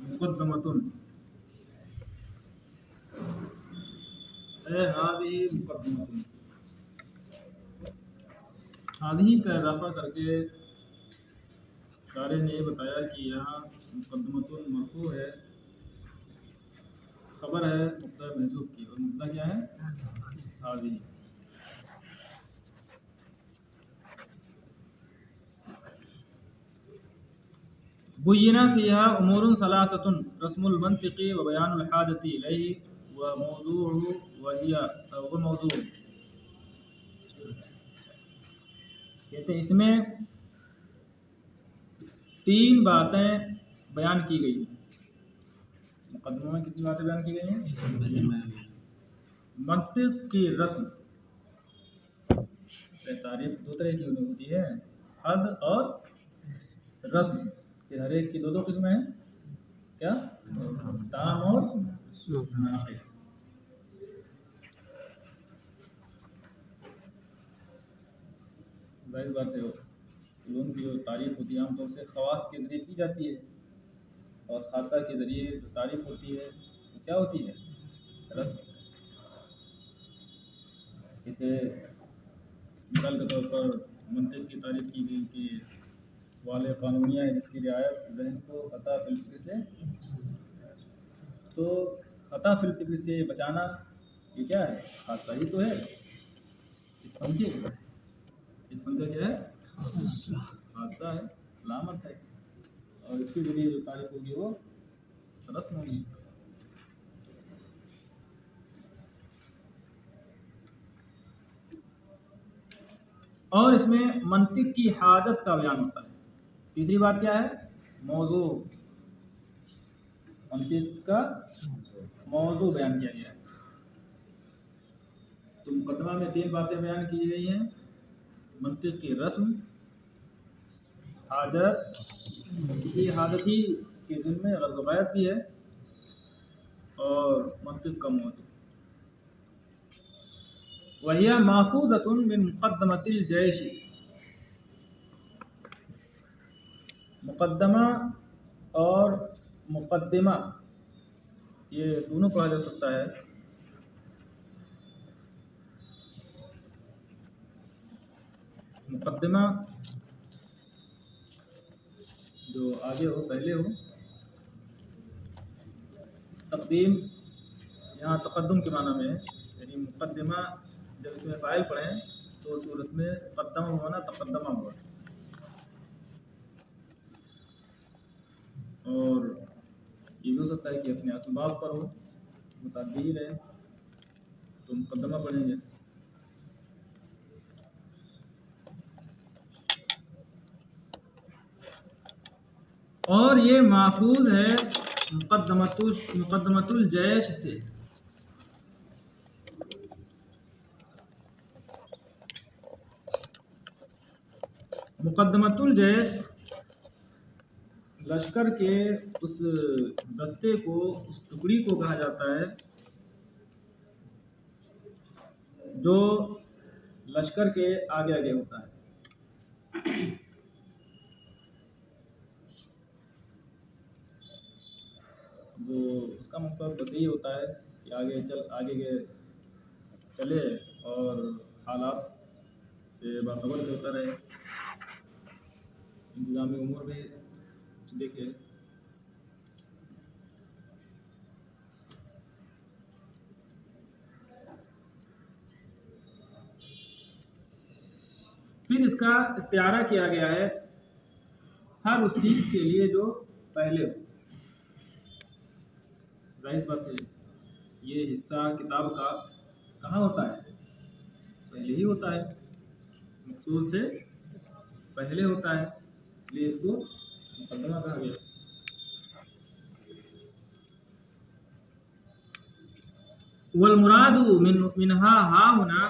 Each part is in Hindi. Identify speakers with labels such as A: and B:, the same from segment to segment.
A: मुक़द्दमतुन हाज़िही मुक़द्दमतुन, हाज़िही का इज़ाफ़ा करके शारे ने ये बताया कि यहाँ मुक़द्दमतुन मरफ़ू है, खबर है मुब्तदा महज़ूफ़ की, और मुब्तदा क्या है? हाज़िही। बुय्यिना फ़ीहा उमूरुन सलासतुन रस्मुल मंतिक़ी व बयानुल हाजति इलैहि व मौज़ूअहु व मौज़ूअ। कहते हैं इसमें 3 बातें बयान की गई। मुक़द्दमे में कितनी बातें बयान की गई हैं? मंतिक़ की रस्म, तारीफ 2 तरह की होती है, हद और रस्म। फिर हर एक की 2 किस्में हैं, क्या? ताम और नाक़िस। जाहिर बात है उनकी जो तारीफ होती है आमतौर से ख़वास के ज़रिए की जाती है, और ख़ासा के ज़रिए जो तारीफ होती है वो क्या होती है? रस्म। इसे मिसाल के तौर पर मंतिक़ की तारीफ की गई कि वाले कानूनिया है जिसकी रियायत ज़हन को ख़ता फिल फ़िक्र से, तो ख़ता फिल फ़िक्र से बचाना ये क्या है? ख़ासा ही तो है। इस फन का क्या है? ख़ासा है, लामत है, और इसके ज़रिए जो तारीफ होगी वो रस्म होगी। और इसमें मंतिक़ की हाजत का बयान होता है। तीसरी बात क्या है? मौज़ू, मंतिक़ का मौज़ू बयान किया गया है। तो मुक़द्दमा में 3 बातें बयान की गई हैं, मंतिक़ की रस्म, हाजत, किसी हाजत ही के ज़िम्मे ग़ैरत भी है, और मंतिक़ का मौज़ू। वहिया माख़ूज़तुन मिन मुक़द्दमतिल जैश, मुक़द्दमा और मुक़द्दिमा ये दोनों पढ़ा जा सकता है। मुक़द्दिमा जो आगे हो, पहले हो, तक़दीम यहाँ तक़द्दुम के माना में है, यानी मुक़द्दिमा जब इसमें फ़ाइल पढ़ें तो उस सूरत में क़द्दमा हुआ ना तक़द्दमा हुआ। और ये भी हो सकता है कि अपने असबाब पर हो, मुतअद्दी रहे, तो मुक़द्दमा पढ़ेंगे। और ये माखूज़ है मुक़द्दमतुल जैश से। मुक़द्दमतुल जैश लश्कर के उस दस्ते को, उस टुकड़ी को कहा जाता है जो लश्कर के आगे आगे होता है। वो उसका मकसद बस यही होता है कि आगे चले और हालात से बाखबर होता रहे, इंतज़ामी उमूर भी देखे। फिर इसका इस्तिआरा किया गया है हर उस चीज़ के लिए जो पहले हो। जाहिर बात है ये हिस्सा किताब का कहाँ होता है? पहले ही होता है, मक़सूद से पहले होता है, इसलिए इसको मुक़द्दमा कहा गया। वल मुरादु मिनहा हाहुना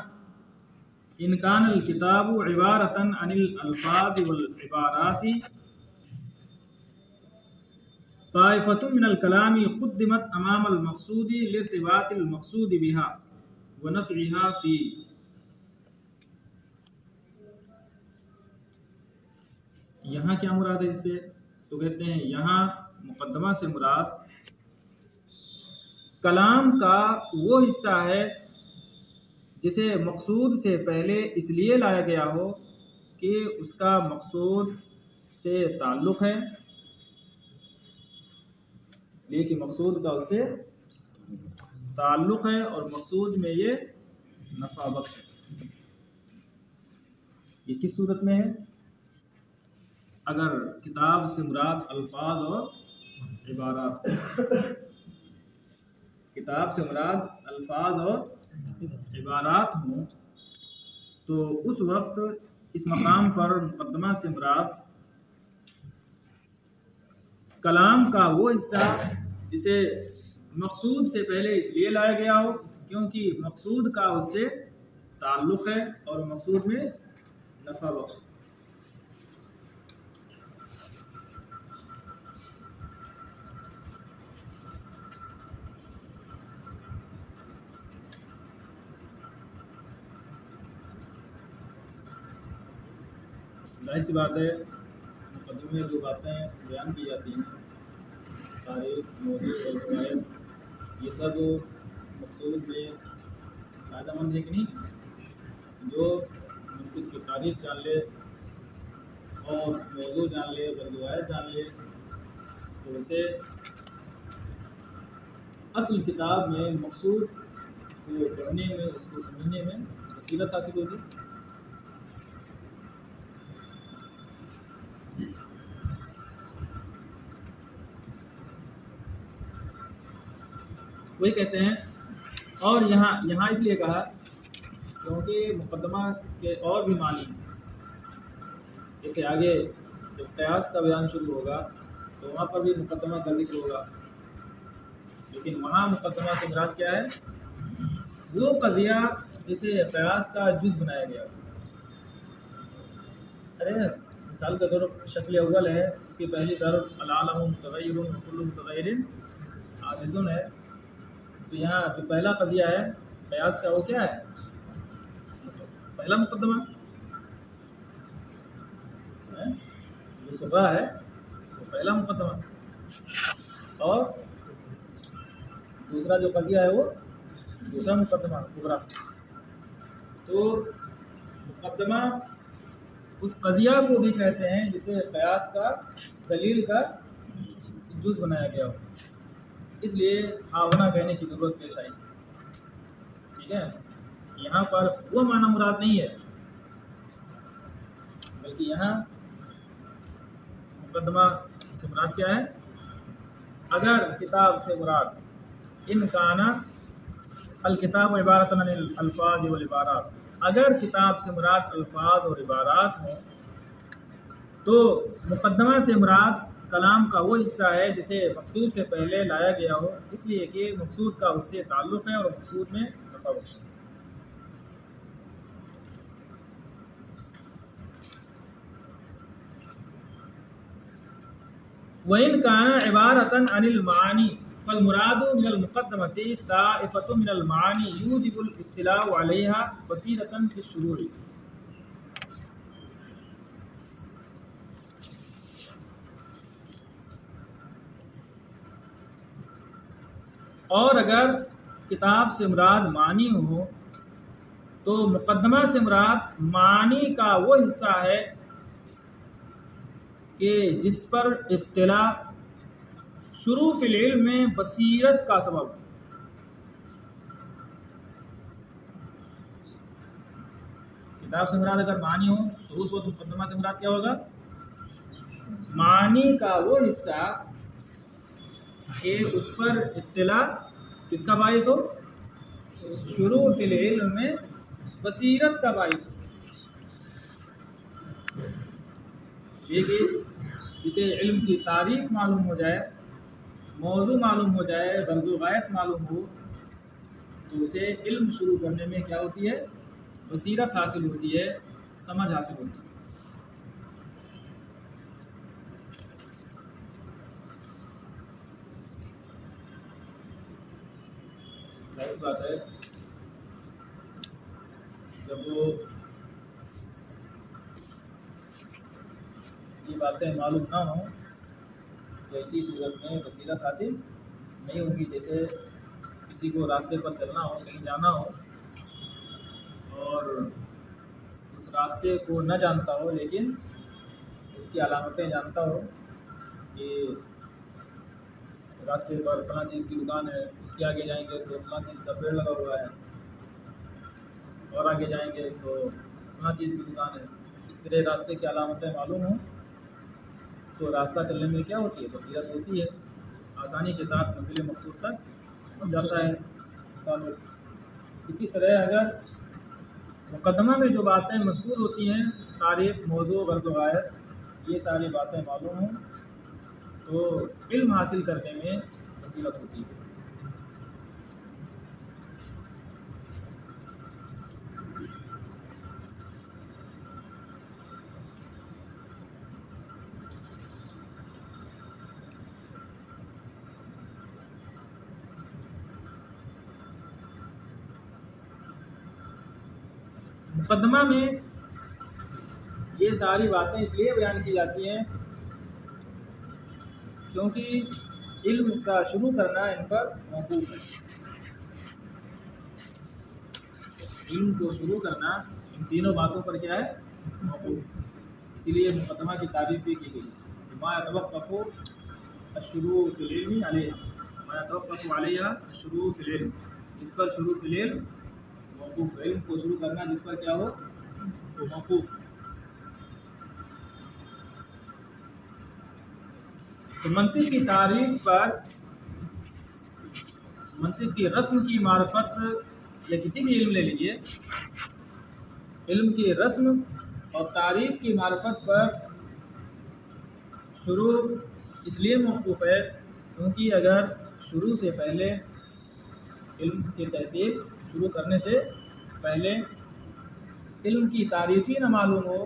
A: इन कानल किताबु इबारतन अनिल अल्फाज़ वल इबाराति ताइफ़तुन मिनल कलामी क़ुद्दिमत अमामल मक़सूदी लिर्तिबातिल मक़सूदी बिहा व नफ़इहा फ़ी। यहाँ क्या मुराद है इससे? तो कहते हैं यहाँ मुकद्दमा से मुराद कलाम का वो हिस्सा है जिसे मकसूद से पहले इसलिए लाया गया हो कि उसका मकसूद से ताल्लुक़ है, इसलिए कि मकसूद का उससे ताल्लुक़ है और मकसूद में ये नफ़ा बख्श है। ये किस सूरत में है? अगर किताब से मुराद अल्फाज और इबारात, किताब से मुराद अल्फाज और इबारात हों तो उस वक्त इस मकाम पर मुकद्दमा से मुराद कलाम का वो हिस्सा जिसे मकसूद से पहले इसलिए लाया गया हो क्योंकि मकसूद का उससे ताल्लुक़ है और मकसूद में नफ़ा बख्श। जाहिर सी बात है मुकद्दमे में जो बातें बयान की जाती हैं, तारीख, मौजू और फ़वाइद, ये सब मकसूद में फ़ायदेमंद है कि नहीं? जो मुनक़िद की तारीख जान ले और मौजू जान ले, फ़वाइद जान ले तो उसे असल किताब में मकसूद को पढ़ने में, उसको समझने में बसीरत हासिल होगी। वही कहते हैं। और यहाँ इसलिए कहा क्योंकि मुकद्दमा के और भी मानी हैं। जैसे आगे जब क़यास का बयान शुरू होगा तो वहाँ पर भी मुकद्दमा का जिक्र होगा, लेकिन वहाँ मुकद्दमा से मुराद क्या है? वो क़ज़िया जिसे क़यास का जुज़ बनाया गया। अरे मिसाल के तौर पर शक्ल अव्वल है, उसकी पहली तरफ अल-आलमु मुतग़य्यिरुन व कुल्लु मुतग़य्यिरिन आजिज़ुन है। तो यहाँ जो पहला क़ज़िया है क़यास का, वो क्या है? पहला मुकद्दमा जो सुबह है वो पहला मुकद्दमा, और दूसरा जो क़ज़िया है वो दूसरा मुकद्दमा कुबरा। तो मुकद्दमा उस क़ज़िया को भी कहते हैं जिसे क़यास का दलील का जुज़ बनाया गया हो, इसलिए आवना कहने की ज़रूरत पेश आई। ठीक है, यहाँ पर वो माना मुराद नहीं है, बल्कि यहाँ मुकद्दमा से मुराद क्या है? अगर किताब से मुराद इन काना अल किताब इबारतन अनिल अल्फाज वल इबारात, अगर किताब से मुराद अल्फाज और इबारात हों तो मुकद्दमा से मुराद कलाम का वो हिस्सा है जिसे मकसूद से पहले लाया गया हो, इसलिए कि मकसूद का उससे ताल्लुक़ है और मकसूद में नफ़ा बख्श है। वइन काना इबारतन अनिल मानी फल मुरादु मिनल मुक़द्दमति ताइफ़तु मिनल मानी यूजिबुल इत्तिलाउ अलैहा बसीरतन फी शुरूर। और अगर किताब से मुराद मानी हो तो मुकद्दमा से मुराद मानी का वो हिस्सा है कि जिस पर इत्तिला शुरू फिल इल्म में बसीरत का सबब। किताब से मुराद अगर मानी हो तो उस वक्त मुकद्दमा से मुराद क्या होगा? मानी का वो हिस्सा कि उस पर इत्तिला किसका बाइस हो? शुरू फिल इल्म में बसीरत का बाइस हो। ये कि जिसे इल्म की तारीफ मालूम हो जाए, मौजू मालूम हो जाए, बर्ज़ो गायत मालूम हो तो उसे इल्म शुरू करने में क्या होती है? बसीरत हासिल होती है, समझ हासिल होती है। जाहिर बात है जब वो ये बातें मालूम ना हो तो ऐसी सूरत में बसीरत हासिल नहीं होगी। जैसे किसी को रास्ते पर चलना हो, कहीं जाना हो, और उस रास्ते को न जानता हो लेकिन उसकी अलामतें जानता हो कि रास्ते पर फलां चीज़ की दुकान है, उसके आगे जाएंगे तो फलां चीज़ का पेड़ लगा हुआ है, और आगे जाएंगे तो फलां चीज़ की दुकान है, इस तरह रास्ते की अलामतें मालूम हो तो रास्ता चलने में क्या होती है, बसीरत होती है, आसानी के साथ मंजिल मकसूद तक पहुंच जाता है इंसान। इसी तरह अगर मुकदमा में जो बातें मज़कूर होती हैं, तारीफ़, मौज़ू, गर्द गायत, ये सारी बातें मालूम हों तो इल्म हासिल करने में बसीरत होती है। मुकदमा में ये सारी बातें इसलिए बयान की जाती हैं क्योंकि इल्म का शुरू करना इन पर मौकूफ़ है। इल्म को शुरू करना इन तीनों बातों पर क्या है, मौकूफ़। इसीलिए मुकदमा की तारीफ़ भी की गई, मा यतवक़्क़फ़ु अश्शुरू फ़िल इल्मी अलैहा, मा यतवक़्क़फ़ु अलैहा अश्शुरू फ़िल इल्म, इस पर शुरू फ़िल इल्म मौकूफ़। इल्म को शुरू करना जिस पर क्या हो, वो मौकूफ़। तो मंतिक़ की तारीफ़ पर, मंतिक़ की रस्म की मारिफत, या किसी भी इल्म ले लीजिए, इल्म की रस्म और तारीफ़ की मारिफत पर शुरू इसलिए मौकूफ़ है क्योंकि अगर शुरू से पहले, इल्म की तहसील शुरू करने से पहले इल्म की तारीफ़ ही न मालूम हो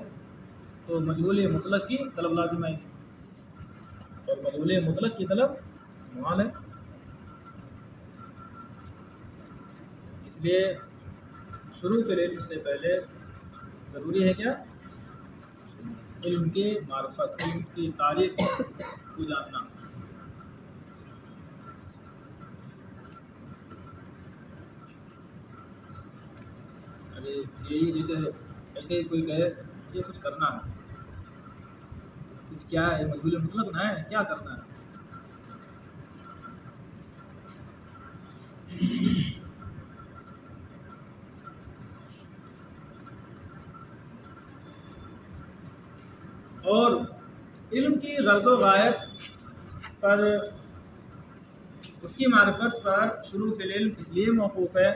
A: तो मजहूल मुतलक की तलब लाजिम आएगी, और मजहूल मुतलक की तलब मुहाल है। इसलिए शुरू फिल इल्म से पहले ज़रूरी है क्या, इल्म के मारिफत, इल्म की तारीफ़ को जानना। अरे यही जैसे ऐसे ही कोई कहे ये कुछ करना है, कुछ क्या है, मजहूल मुतलक ना है, क्या करना है। और इल्म की गर्ज़ व गायत पर, उसकी मारिफत पर शुरू फिल इल्म इसलिए मौकूफ़ है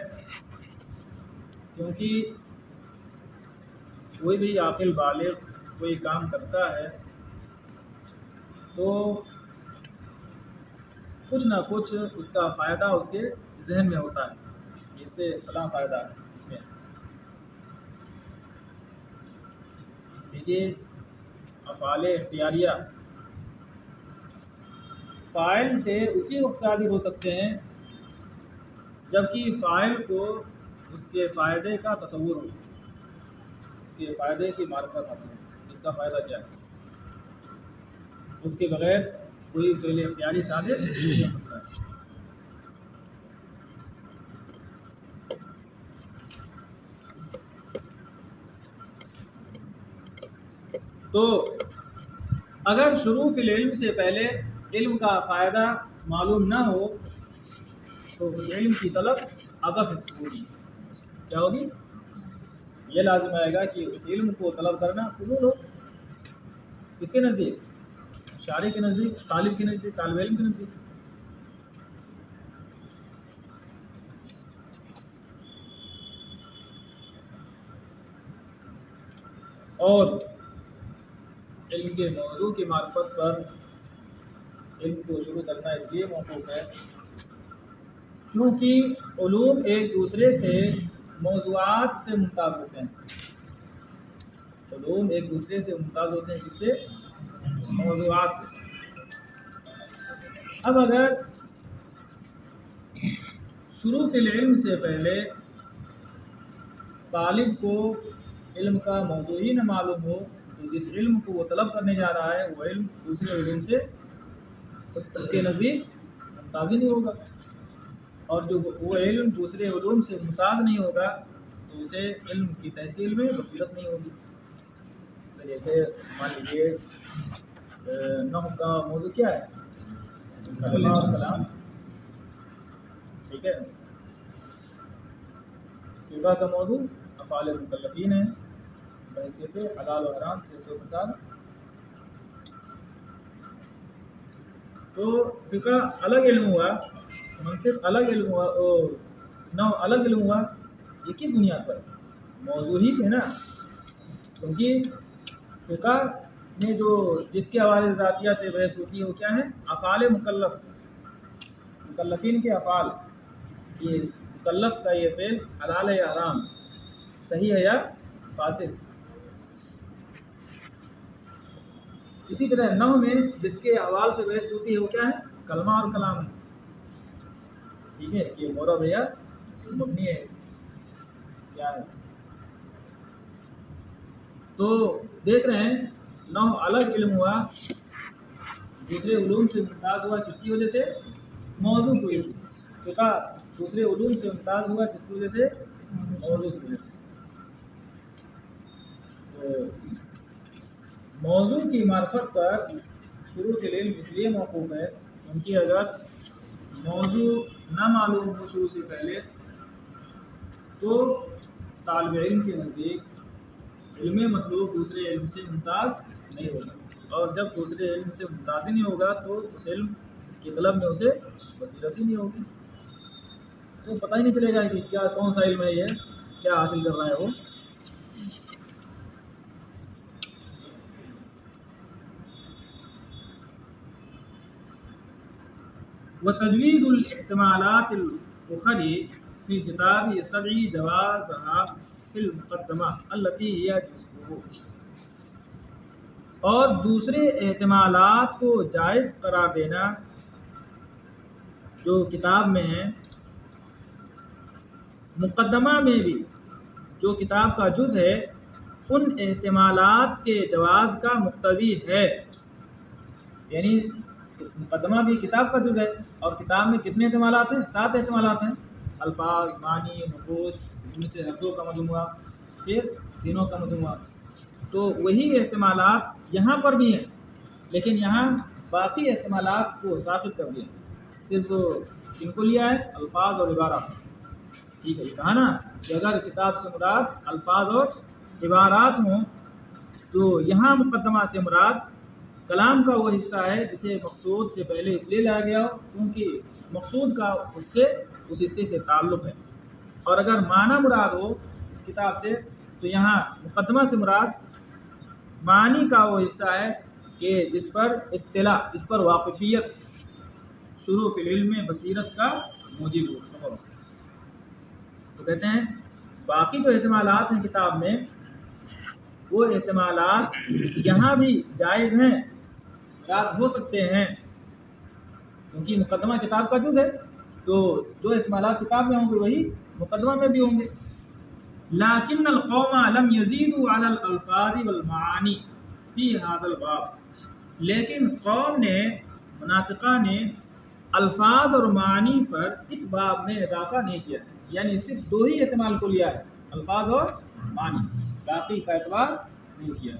A: क्योंकि कोई भी आकिल बालिग कोई काम करता है तो कुछ ना कुछ उसका फ़ायदा उसके जहन में होता है, इससे फलां फ़ायदा है इसमें। इसलिए अफ़आल इख्तियारिया फ़ाइल से उसी वक्त साबित हो सकते हैं जबकि फ़ाइल को उसके फ़ायदे का तसव्वुर हो, उसके फ़ायदे की मारिफत हासिल हो, इसका फ़ायदा क्या है। उसके बगैर कोई फ़िल इख्तियारी साबित नहीं हो सकता है। तो अगर शुरू फिल इल्म से पहले इल्म का फ़ायदा मालूम ना हो तो उस इल्म की तलब अबस होगी, क्या होगी, ये लाजिम आएगा कि उस इल्म को तलब करना फजूल हो। किसके नज़दीक, शारी के नज़दीक, तालिब के नज़दीक, तालिब इल्म के नज़दीक। और इल्म के मौजू की मार्फत पर इल्म को शुरू करना इसलिए मौकूफ़ है क्योंकि उलूम एक दूसरे से मौज़ूआत से मुमताज़ होते हैं। उलूम एक दूसरे से मुमताज़ होते हैं, किससे, मौज़ूआत से। अब अगर शुरू फिल इल्म से पहले तालिब को इल्म का मौजू ही न मालूम हो तो जिस इल्म को वो तलब करने जा रहा है वो इल्म दूसरे इल्म से उसके नज़दीक मुमताज़ ही नहीं होगा। और जो वो इल्म दूसरे उलूम से मुमताज़ नहीं होगा तो उसे इल्म की तहसील में बसीरत नहीं होगी। तो जैसे मान लीजिए नहव का मौजू क्या है? कलमा और कलाम, ठीक है। फिक़ह का मौजू अफ़आल मुकल्लफ़ीन है, बहैसियत हलाल और हराम से तो फसाद। तो फिक़ह अलग इल्म हुआ, मंतिक़ अलग इल्म हुआ, नहव अलग इल्म हुआ। ये किस बुनियाद पर? मौजू ही से ना, क्योंकि फिक़ह में जो जिसके हवाले ज़ातिया से बहस होती है वो क्या है? अफ़आल मुकल्लफ़, मुकल्लफ़ीन के अफ़आल, ये मुकल्लफ़ का ये फ़ेल हलाल है या हराम, सही है या फासिद। इसी तरह नहव में जिसके हवाल से बहस होती है वो क्या है? कलमा और कलाम है, ठीक है, कि मुरब है या मबनी है, क्या है। तो देख रहे हैं नहव अलग इल्म हुआ, दूसरे उलूम से मुमताज़ हुआ, किसकी वजह से? मौजू की वजह से। फिक़ह दूसरे उलूम से मुमताज़ हुआ, किसकी वजह से? मौजू की वजह से। तो मौजू की मार्फत पर शुरू से इल्म इसलिए मौकूफ़ है क्योंकि अगर मौजू न मालूम हो शुरू से पहले तो तालिब इल्म के नज़दीक इल्म मतलूब दूसरे इल्म से मुमताज़ नहीं होगा, और जब दूसरे इल्म से मुमताज़ नहीं होगा तो उस इल्म की तलब में उसे बसीरत ही नहीं होगी। तो पता ही नहीं चलेगा कि क्या कौन सा इल्म है, ये क्या हासिल कर रहा है वो। व तजवीज़ुल इहतिमालातिल उखरी फ़ी किताब यस्तदई जवाज़हा फ़िल मुक़द्दमा अल्लती हिया जुज़्उहु। और दूसरे एहतिमालात को जायज़ करार देना जो किताब में है, मुक़द्दमा में भी जो किताब का जुज़ है उन एहतिमालात के जवाज़ का मुक्तदी है। यानी मुक़द्दमा भी किताब का जुज़ है, और किताब में कितने एहतिमालात हैं? 7 एहतिमालात हैं। अल्फाज, मानी, नक़ूश, इनमें से हर दो का मजमुआ, फिर तीनों का मजमुआ। तो वही एहतिमालात यहाँ पर भी हैं, लेकिन यहाँ बाकी एहतिमालात को साबित कर दिया। सिर्फ किनको लिया है? अल्फाज और इबारात, ठीक है। कहा ना कि अगर किताब से मुराद अल्फाज और इबारात हों तो यहाँ मुक़द्दमा से मुराद कलाम का वो हिस्सा है जिसे मकसूद से पहले इसलिए लाया गया हो क्योंकि मकसूद का उससे उस हिस्से से ताल्लुक़ है। और अगर माना मुराद हो किताब से तो यहाँ मुक़द्दमा से मुराद मानी का वो हिस्सा है कि जिस पर इत्तिला, जिस पर वाक़िफ़ियत शुरू फिल इल्म में बसीरत का मूजिब हो, सबब। तो कहते हैं बाकी जो एहतिमालात हैं किताब में, वो एहतिमालात यहाँ भी जायज़ हैं, मुराद हो सकते हैं, क्योंकि मुक़द्दमा किताब का जुज़ है। तो जो एहतिमालात किताब में होंगे वही मुक़द्दमा में भी होंगे। लाकिन्नल कौमा लम यज़ीदू अलल अल्फाज़ि वल मानी फ़ी हाज़ल बाब। लेकिन कौम ने, मुनाफ़िक़ा ने अल्फाज और मानी पर इस बाब में इजाफ़ा नहीं किया, यानी सिर्फ 2 ही एहतिमाल को लिया है, अल्फाज और मानी, बाकी का एतबार नहीं किया।